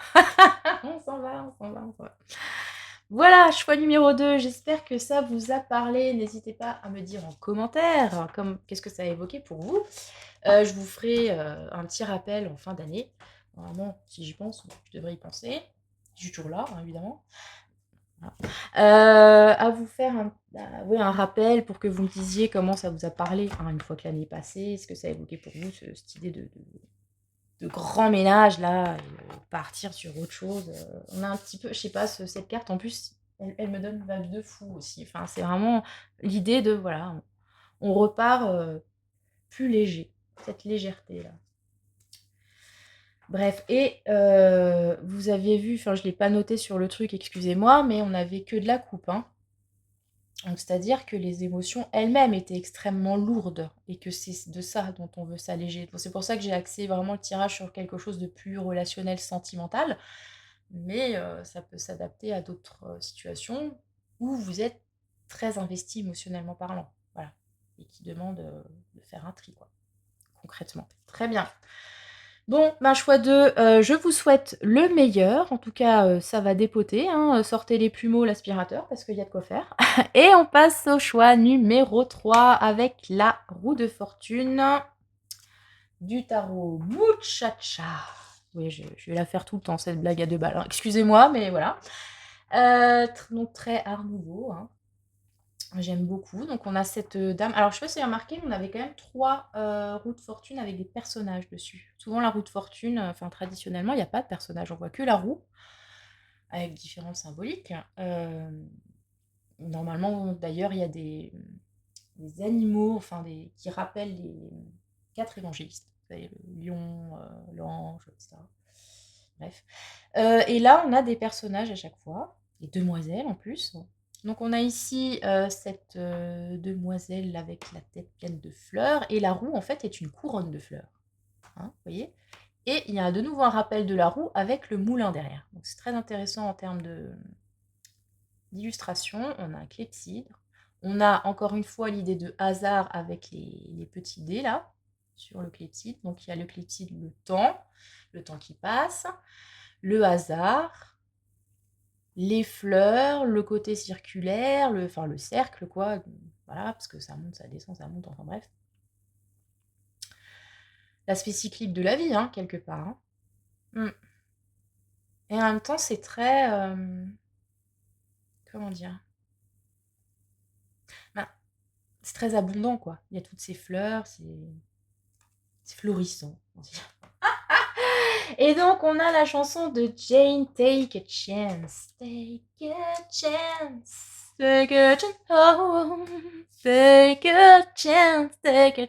On s'en va, on s'en va, on s'en va. Voilà, choix numéro 2. J'espère que ça vous a parlé. N'hésitez pas à me dire en commentaire qu'est-ce que ça a évoqué pour vous. Je vous ferai un petit rappel en fin d'année. Normalement, si j'y pense, je devrais y penser. Je suis toujours là, hein, évidemment. Voilà. À vous faire un rappel pour que vous me disiez comment ça vous a parlé une fois que l'année est passée. Est-ce que ça a évoqué pour vous cette idée de grand ménage là, partir sur autre chose. On a un petit peu, je sais pas, cette carte en plus, elle me donne vibe de fou aussi. Enfin, c'est vraiment l'idée de voilà, on repart plus léger, cette légèreté là. Bref, et vous aviez vu, enfin je l'ai pas noté sur le truc, excusez-moi, mais on avait que de la coupe, hein. Donc c'est-à-dire que les émotions elles-mêmes étaient extrêmement lourdes et que c'est de ça dont on veut s'alléger. C'est pour ça que j'ai axé vraiment le tirage sur quelque chose de plus relationnel, sentimental, mais ça peut s'adapter à d'autres situations où vous êtes très investi émotionnellement parlant, voilà, et qui demande de faire un tri, quoi, concrètement. Très bien. Bon, choix 2, je vous souhaite le meilleur. En tout cas, ça va dépoter, hein. Sortez les plumeaux, l'aspirateur, parce qu'il y a de quoi faire. Et on passe au choix numéro 3 avec la roue de fortune du tarot Muchacha. Oui, je vais la faire tout le temps, cette blague à 2 balles, hein. Excusez-moi, mais voilà. Donc très art nouveau, hein. J'aime beaucoup. Donc on a cette dame. Alors je sais pas si vous avez remarqué, mais on avait quand même 3 roues de fortune avec des personnages dessus. Souvent la roue de fortune, enfin traditionnellement, il n'y a pas de personnage, on voit que la roue, avec différentes symboliques. Normalement, d'ailleurs, il y a des animaux, enfin qui rappellent les 4 évangélistes. Vous savez, le lion, l'ange, etc. Bref. Et là, on a des personnages à chaque fois, des demoiselles en plus. Donc on a ici cette demoiselle avec la tête pleine de fleurs, et la roue en fait est une couronne de fleurs. Hein, vous voyez. Et il y a de nouveau un rappel de la roue avec le moulin derrière. Donc c'est très intéressant en termes d'illustration. On a un clepsydre. On a encore une fois l'idée de hasard avec les petits dés là, sur le clepsydre. Donc il y a le clepsydre, le temps qui passe, le hasard, les fleurs, le côté circulaire, le cercle, quoi. Voilà, parce que ça monte, ça descend, ça monte, enfin bref. L'aspect cyclique de la vie, hein, quelque part. Hein. Et en même temps, c'est très... comment dire, c'est très abondant, quoi. Il y a toutes ces fleurs, c'est florissant. Et donc, on a la chanson de Jane, Take a Chance. Take a chance. Take a chance. Oh, take a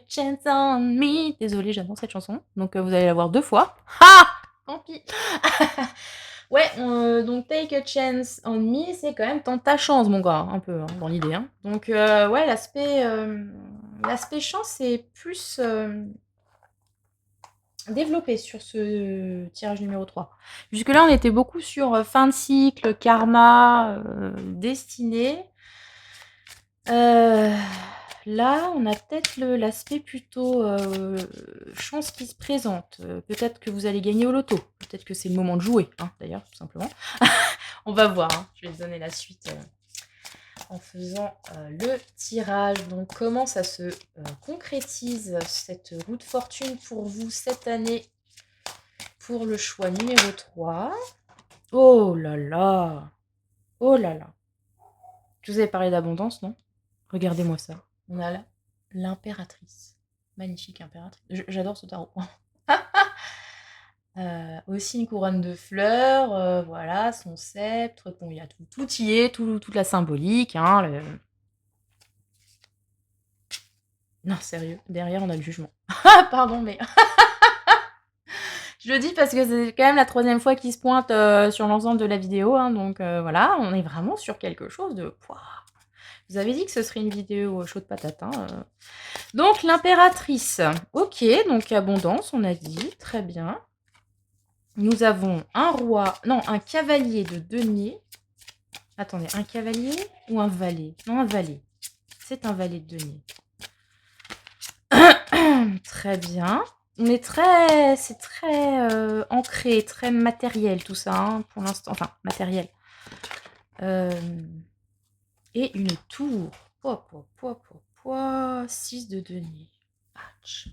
chance on me. Désolée, j'adore cette chanson. Donc, vous allez la voir 2 fois. Ah, tant pis. Ouais, donc Take a Chance on Me, c'est quand même tente ta chance, mon gars, un peu, hein, dans l'idée. Hein. Donc, ouais, l'aspect chance, c'est plus développé sur ce tirage numéro 3. Jusque-là, on était beaucoup sur fin de cycle, karma, destinée. Là, on a peut-être l'aspect plutôt chance qui se présente. Peut-être que vous allez gagner au loto. Peut-être que c'est le moment de jouer, hein, d'ailleurs, tout simplement. On va voir. Hein. Je vais donner la suite en faisant le tirage. Donc, comment ça se concrétise, cette roue de fortune pour vous cette année pour le choix numéro 3. Oh là là. Oh là là. Je vous avais parlé d'abondance, non? Regardez-moi ça. On a l'impératrice. Magnifique impératrice. J'adore ce tarot. Aussi une couronne de fleurs, voilà, son sceptre. Bon, il y a tout y est, toute la symbolique. Hein, Non, sérieux, derrière on a le jugement. Pardon, mais... Je le dis parce que c'est quand même la 3e fois qu'il se pointe sur l'ensemble de la vidéo. Hein, donc voilà, on est vraiment sur quelque chose de... Vous avez dit que ce serait une vidéo chaude patate. Hein, Donc l'impératrice. Ok, donc abondance, on a dit. Très bien. Nous avons un roi... Non, un cavalier de denier. Attendez, un cavalier ou un valet? Non, un valet. C'est un valet de denier. Très bien. c'est très ancré, très matériel tout ça, hein, pour l'instant. Enfin, matériel. Et une tour. Pouah, pouah, pouah, pouah, pouah. 6 de denier. Ouch.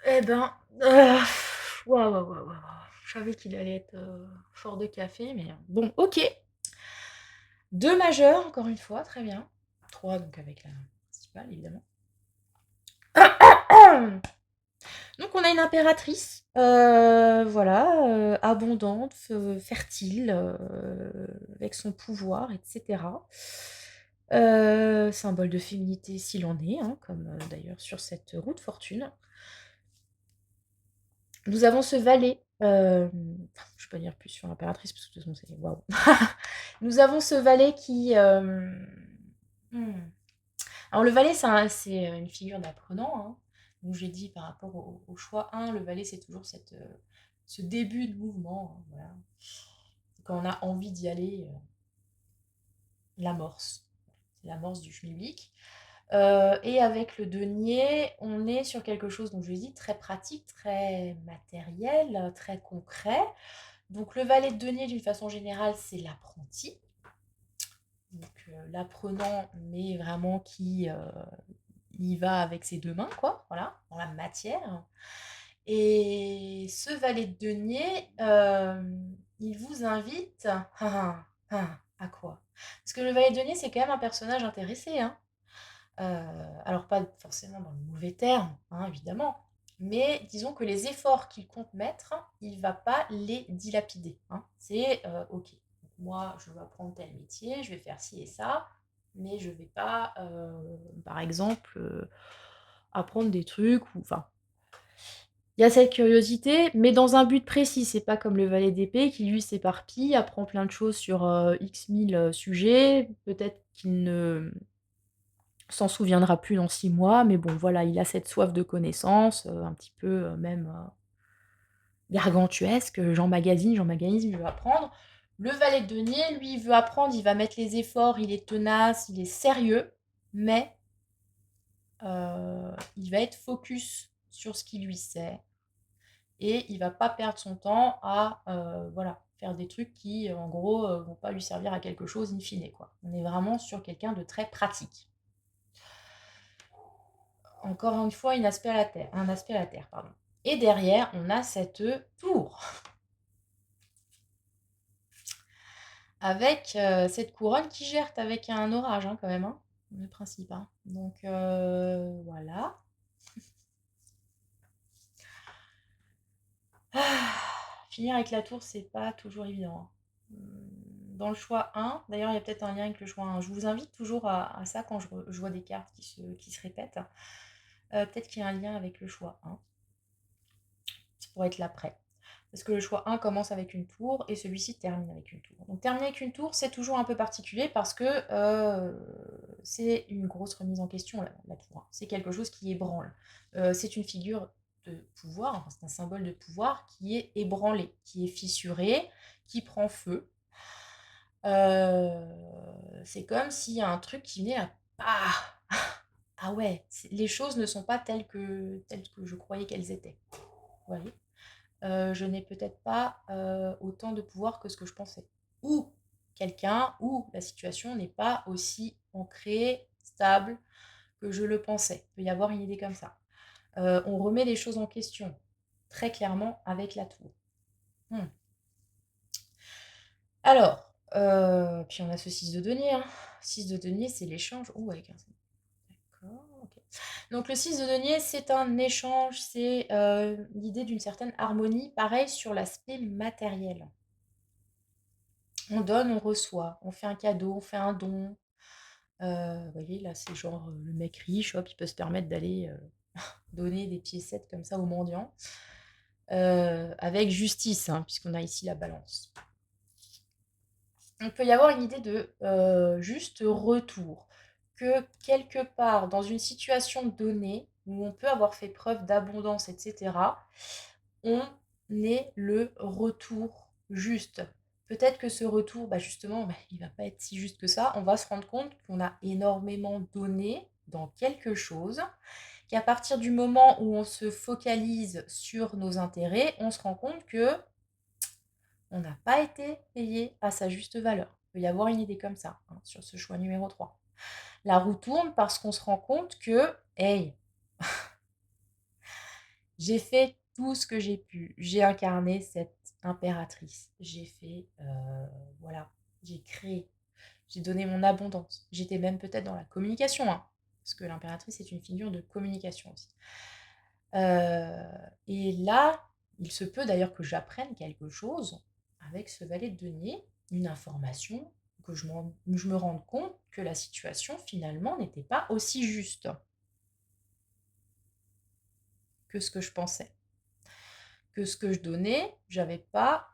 Eh ben, waouh, waouh, waouh, waouh. Je savais qu'il allait être fort de café, mais bon, ok. 2 majeurs, encore une fois, très bien. 3, donc avec la principale, évidemment. Donc on a une impératrice, voilà, abondante, fertile, avec son pouvoir, etc. Symbole de féminité s'il en est, hein, comme d'ailleurs sur cette roue de fortune. Nous avons ce valet, je ne vais pas dire plus sur l'impératrice parce que de toute façon c'est waouh. Nous avons ce valet qui, alors le valet c'est une figure d'apprenant, hein. Donc j'ai dit par rapport au choix 1, le valet c'est toujours ce début de mouvement, hein, voilà. Quand on a envie d'y aller, l'amorce. C'est l'amorce du schmilblick. Et avec le denier, on est sur quelque chose, donc je l'ai dit, très pratique, très matériel, très concret. Donc le valet de denier, d'une façon générale, c'est l'apprenti. Donc l'apprenant, mais vraiment qui y va avec ses 2 mains, quoi, voilà, dans la matière. Et ce valet de denier, il vous invite à quoi? Parce que le valet de denier, c'est quand même un personnage intéressé, hein. Alors pas forcément dans le mauvais terme, hein, évidemment, mais disons que les efforts qu'il compte mettre, il va pas les dilapider, hein. C'est ok, moi je veux apprendre tel métier, je vais faire ci et ça, mais je vais pas, par exemple, apprendre des trucs ou enfin, il y a cette curiosité, mais dans un but précis. C'est pas comme le valet d'épée qui lui s'éparpille, apprend plein de choses sur X mille sujets. Peut-être qu'il ne s'en souviendra plus dans 6 mois, mais bon, voilà, il a cette soif de connaissance, un petit peu même gargantuesque. J'emmagasine, je veux apprendre. Le valet de denier, lui, il veut apprendre, il va mettre les efforts, il est tenace, il est sérieux, mais il va être focus sur ce qu'il lui sait et il va pas perdre son temps à voilà, faire des trucs qui, en gros, vont pas lui servir à quelque chose in fine, quoi. On est vraiment sur quelqu'un de très pratique. Encore une fois, un aspect à la terre, pardon. Et derrière, on a cette tour avec cette couronne qui gère avec un orage, hein, quand même, hein, le principe, hein. Donc voilà. Finir avec la tour, c'est pas toujours évident, hein. Dans le choix 1, d'ailleurs, il y a peut-être un lien avec le choix 1. Je vous invite toujours à ça quand je vois des cartes qui se répètent. Peut-être qu'il y a un lien avec le choix 1. Ça pourrait être l'après. Parce que le choix 1 commence avec une tour et celui-ci termine avec une tour. Donc terminer avec une tour, c'est toujours un peu particulier parce que c'est une grosse remise en question, la tour, hein. C'est quelque chose qui ébranle. C'est une figure de pouvoir, enfin, c'est un symbole de pouvoir qui est ébranlé, qui est fissuré, qui prend feu. C'est comme s'il y a un truc qui venait à... Ah ouais, les choses ne sont pas telles que je croyais qu'elles étaient. Vous voyez, je n'ai peut-être pas autant de pouvoir que ce que je pensais. Ou quelqu'un, ou la situation n'est pas aussi ancrée, stable que je le pensais. Il peut y avoir une idée comme ça. On remet les choses en question, très clairement, avec la tour. Alors, puis on a ce 6 de denier, hein. 6 de denier, c'est l'échange. Oh, avec un... D'accord, ok. Donc le 6 de denier, c'est un échange, c'est l'idée d'une certaine harmonie, pareil sur l'aspect matériel. On donne, on reçoit, on fait un cadeau, on fait un don. Vous voyez, là, c'est genre le mec riche, hop, il peut se permettre d'aller donner des piécettes comme ça aux mendiants. Avec justice, hein, puisqu'on a ici la balance. Il peut y avoir une idée de juste retour. Que quelque part, dans une situation donnée, où on peut avoir fait preuve d'abondance, etc., on ait le retour juste. peut-être que ce retour, justement, il va pas être si juste que ça. On va se rendre compte qu'on a énormément donné dans quelque chose, qu'à partir du moment où on se focalise sur nos intérêts, on se rend compte que on n'a pas été payé à sa juste valeur. Il peut y avoir une idée comme ça, hein, sur ce choix numéro 3. La roue tourne parce qu'on se rend compte que, hey, j'ai fait tout ce que j'ai pu. J'ai incarné cette impératrice. J'ai fait, voilà, j'ai créé. J'ai donné mon abondance. J'étais même peut-être dans la communication, hein, parce que l'impératrice est une figure de communication aussi. Et là, il se peut d'ailleurs que j'apprenne quelque chose avec ce valet de denier, une information, que je me rende compte que la situation finalement n'était pas aussi juste que ce que je pensais. Que ce que je donnais, j'avais pas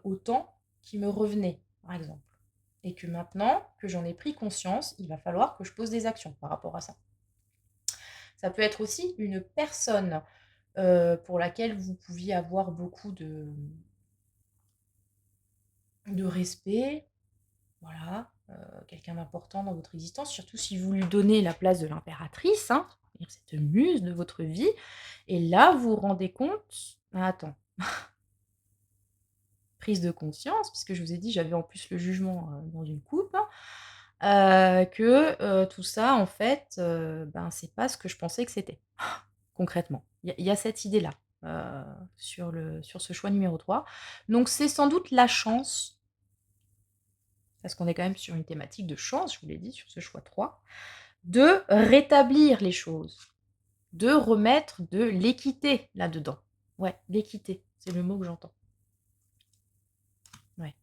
autant qui me revenait, par exemple. Et que maintenant que j'en ai pris conscience, il va falloir que je pose des actions par rapport à ça. Ça peut être aussi une personne pour laquelle vous pouviez avoir beaucoup de respect, voilà, quelqu'un d'important dans votre existence, surtout si vous lui donnez la place de l'impératrice, hein, cette muse de votre vie. Et là, vous vous rendez compte, ah, attends, prise de conscience, puisque je vous ai dit, j'avais en plus le jugement dans une coupe, que tout ça, en fait, c'est pas ce que je pensais que c'était, concrètement. Il y a cette idée-là sur ce choix numéro 3. Donc, c'est sans doute la chance, parce qu'on est quand même sur une thématique de chance, je vous l'ai dit, sur ce choix 3, de rétablir les choses, de remettre de l'équité là-dedans. Ouais, l'équité, c'est le mot que j'entends. Ouais.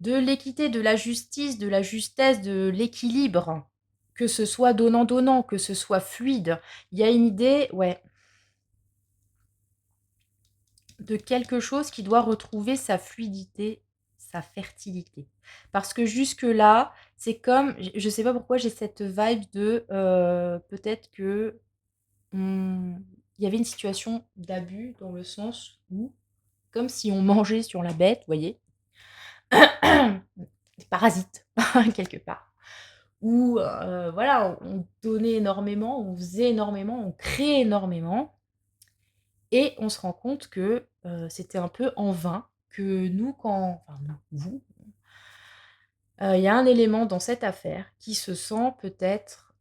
De l'équité, de la justice, de la justesse, de l'équilibre, que ce soit donnant-donnant, que ce soit fluide. Il y a une idée, ouais, de quelque chose qui doit retrouver sa fluidité, sa fertilité. Parce que jusque-là, c'est comme, je sais pas pourquoi j'ai cette vibe de peut-être que il y avait une situation d'abus dans le sens où, comme si on mangeait sur la bête, vous voyez, des parasites, quelque part. Où voilà, on donnait énormément, on faisait énormément, on créait énormément, et on se rend compte que c'était un peu en vain, que nous, enfin nous, vous, il y a un élément dans cette affaire qui se sent peut-être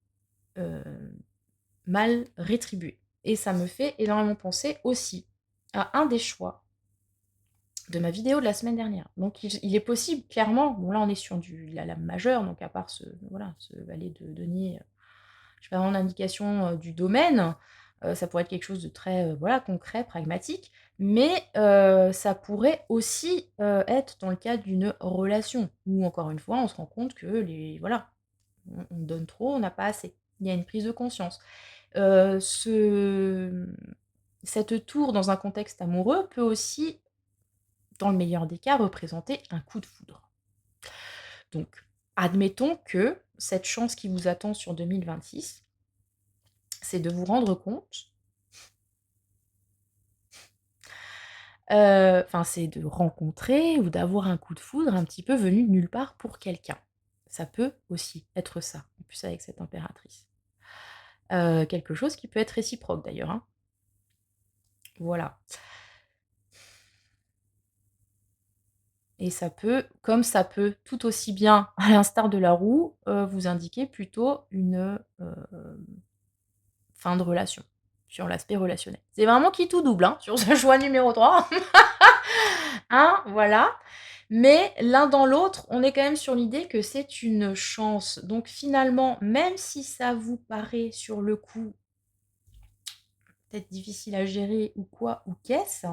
euh, mal rétribué. Et ça me fait énormément penser aussi à un des choix de ma vidéo de la semaine dernière. Donc il est possible, clairement, bon là on est sur la lame majeure, donc à part ce valet de denier, je vais avoir l'indication du domaine, ça pourrait être quelque chose de très concret, pragmatique, mais ça pourrait aussi être dans le cadre d'une relation, où encore une fois on se rend compte que on donne trop, on n'a pas assez. Il y a une prise de conscience. Cette tour dans un contexte amoureux peut aussi, dans le meilleur des cas, représenter un coup de foudre. Donc, admettons que cette chance qui vous attend sur 2026, c'est de vous rendre compte, c'est de rencontrer ou d'avoir un coup de foudre un petit peu venu de nulle part pour quelqu'un. Ça peut aussi être ça, en plus avec cette impératrice. Quelque chose qui peut être réciproque d'ailleurs, hein. Voilà. Et ça peut, comme ça peut tout aussi bien, à l'instar de la roue, vous indiquer plutôt une fin de relation, sur l'aspect relationnel. C'est vraiment qui tout double, hein, sur ce choix numéro 3. Hein, voilà. Mais l'un dans l'autre, on est quand même sur l'idée que c'est une chance. Donc finalement, même si ça vous paraît sur le coup peut-être difficile à gérer ou quoi, ou qu'est-ce,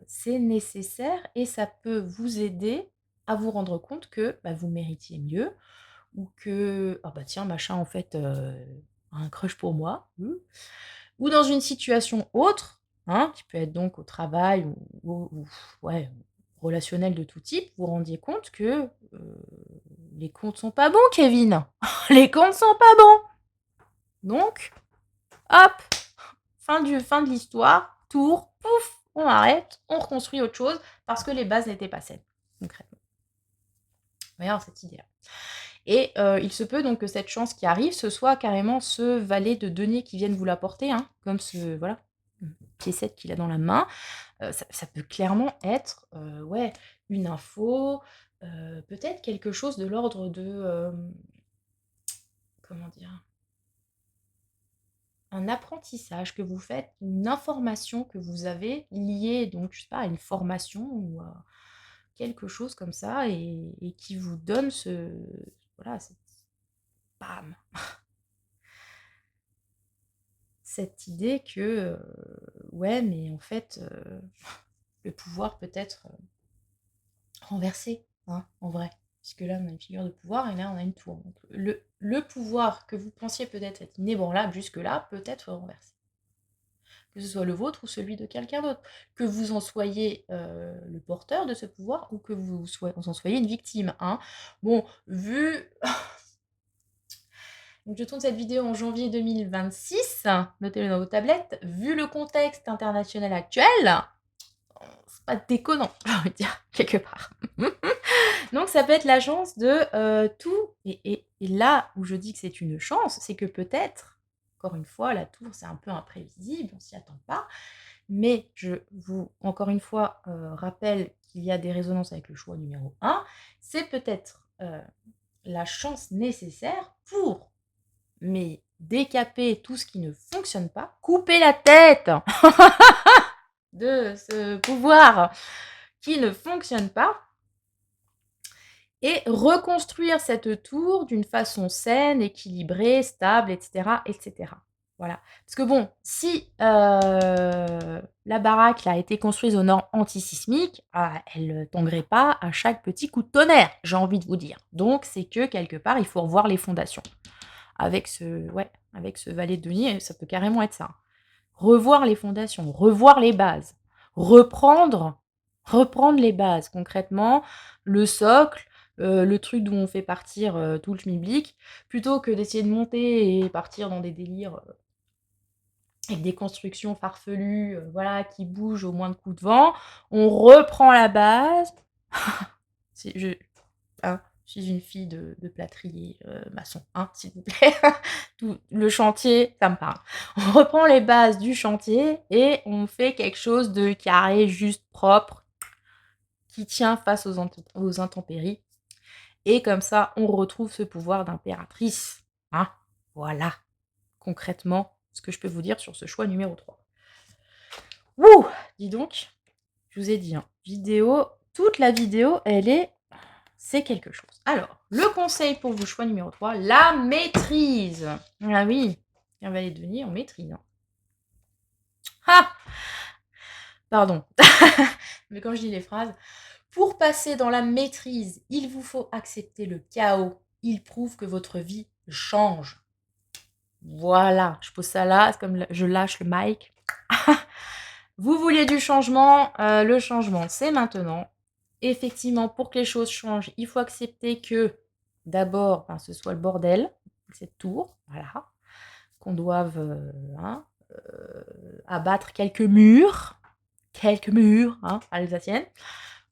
c'est nécessaire et ça peut vous aider à vous rendre compte que vous méritiez mieux, ou que ah bah tiens machin en fait a un crush pour moi, ou dans une situation autre, hein, qui peut être donc au travail ou ouais, relationnel de tout type, vous rendiez compte que les comptes sont pas bons, Kevin. Les comptes sont pas bons. Donc, hop, fin de l'histoire, tour, pouf, on arrête, on reconstruit autre chose parce que les bases n'étaient pas saines, concrètement. Regarde cette idée-là. Et il se peut donc que cette chance qui arrive, ce soit carrément ce valet de denier qui vienne vous l'apporter, hein, comme ce voilà, piécette qu'il a dans la main. Ça peut clairement être, ouais, une info, peut-être quelque chose de l'ordre de, comment dire? Un apprentissage que vous faites, une information que vous avez liée donc je sais pas, à une formation ou à quelque chose comme ça et qui vous donne ce voilà, cette bam! Cette idée que, ouais, mais en fait, le pouvoir peut être, renversé, hein, en vrai. Puisque là, on a une figure de pouvoir et là, on a une tour. Donc le pouvoir que vous pensiez peut-être être inébranlable jusque-là, peut être renversé. Que ce soit le vôtre ou celui de quelqu'un d'autre. Que vous en soyez, le porteur de ce pouvoir ou que vous en soyez une victime, hein. Bon, vu donc je tourne cette vidéo en janvier 2026, notez-le dans vos tablettes. Vu le contexte international actuel, c'est pas déconnant, j'ai envie de dire, quelque part. Donc ça peut être la chance de, tout et là où je dis que c'est une chance, c'est que peut-être, encore une fois, la tour, c'est un peu imprévisible, on s'y attend pas, mais je vous, encore une fois, rappelle qu'il y a des résonances avec le choix numéro un. C'est peut-être, la chance nécessaire pour, mais décaper tout ce qui ne fonctionne pas, couper la tête de ce pouvoir qui ne fonctionne pas et reconstruire cette tour d'une façon saine, équilibrée, stable, et cetera, et cetera. Voilà. Parce que bon, si, la baraque là, a été construite aux normes antisismiques, elle tomberait pas à chaque petit coup de tonnerre, j'ai envie de vous dire. Donc c'est que quelque part, il faut revoir les fondations. Avec ce valet de denier, ça peut carrément être ça. Revoir les fondations, revoir les bases, reprendre les bases. Concrètement, le socle, le truc d'où on fait partir, tout le schmilblick, plutôt que d'essayer de monter et partir dans des délires, avec des constructions farfelues, voilà, qui bougent au moindre coup de vent. On reprend la base. C'est hein, je suis une fille de plâtrier, maçon, hein, s'il vous plaît. Tout le chantier, ça me parle. On reprend les bases du chantier et on fait quelque chose de carré, juste, propre, qui tient face aux intempéries et comme ça, on retrouve ce pouvoir d'impératrice, hein. Voilà, concrètement, ce que je peux vous dire sur ce choix numéro 3. Wouh! Dis donc, je vous ai dit, hein, vidéo toute la vidéo, c'est quelque chose. Alors, le conseil pour vous, choix numéro 3, la maîtrise. Ah oui, un valet de denier, on maîtrise, hein. Ah! Pardon. Mais quand je dis les phrases, pour passer dans la maîtrise, il vous faut accepter le chaos. Il prouve que votre vie change. Voilà, je pose ça là, c'est comme je lâche le mic. Vous vouliez du changement, le changement, c'est maintenant. Effectivement, pour que les choses changent, il faut accepter que, d'abord, ce soit le bordel, cette tour, voilà, qu'on doive, hein, abattre quelques murs, hein, alsaciennes,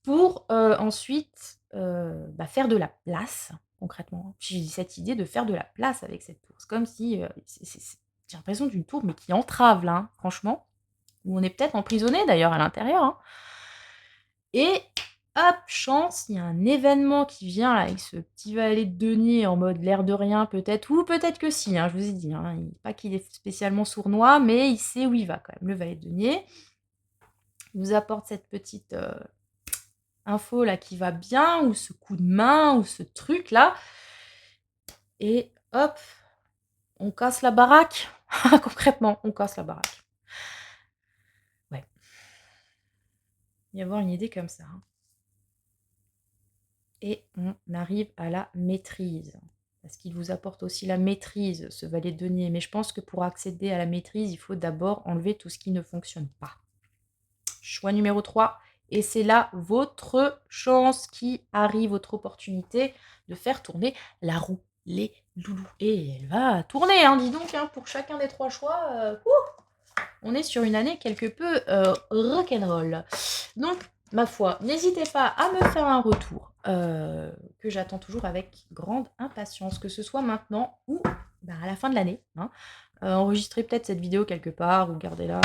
pour, ensuite, faire de la place, concrètement. J'ai cette idée de faire de la place avec cette tour. C'est comme si, j'ai l'impression d'une tour, mais qui entrave là, hein, franchement, où on est peut-être emprisonné d'ailleurs à l'intérieur, hein. Et hop, chance, il y a un événement qui vient là avec ce petit valet de denier en mode l'air de rien peut-être, ou peut-être que si, hein, je vous ai dit, hein, pas qu'il est spécialement sournois, mais il sait où il va quand même, le valet de denier. Il nous apporte cette petite info là qui va bien, ou ce coup de main, ou ce truc là, et hop, on casse la baraque. Concrètement, on casse la baraque. Ouais. Il y avoir une idée comme ça, hein. Et on arrive à la maîtrise. Parce qu'il vous apporte aussi la maîtrise, ce valet de denier. Mais je pense que pour accéder à la maîtrise, il faut d'abord enlever tout ce qui ne fonctionne pas. Choix numéro 3. Et c'est là votre chance qui arrive, votre opportunité de faire tourner la roue, les loulous. Et elle va tourner, hein, dis donc, hein, pour chacun des 3 choix. on est sur une année quelque peu rock'n'roll. Donc, ma foi, n'hésitez pas à me faire un retour que j'attends toujours avec grande impatience, que ce soit maintenant ou à la fin de l'année. Hein. Enregistrez peut-être cette vidéo quelque part ou gardez-la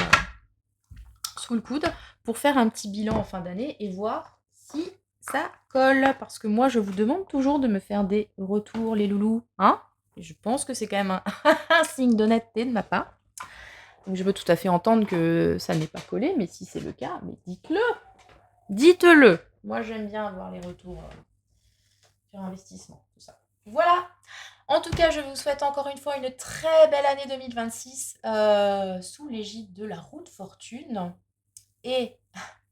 sous le coude pour faire un petit bilan en fin d'année et voir si ça colle. Parce que moi, je vous demande toujours de me faire des retours, les loulous. Hein, et je pense que c'est quand même un signe d'honnêteté de ma part. Donc je veux tout à fait entendre que ça n'est pas collé, mais si c'est le cas, mais dites-le. Dites-le. Moi, j'aime bien avoir les retours sur investissement, tout ça. Voilà. En tout cas, je vous souhaite encore une fois une très belle année 2026 sous l'égide de la roue de fortune. Et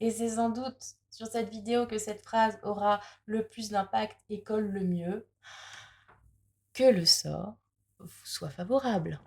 c'est sans doute sur cette vidéo que cette phrase aura le plus d'impact et colle le mieux. Que le sort vous soit favorable.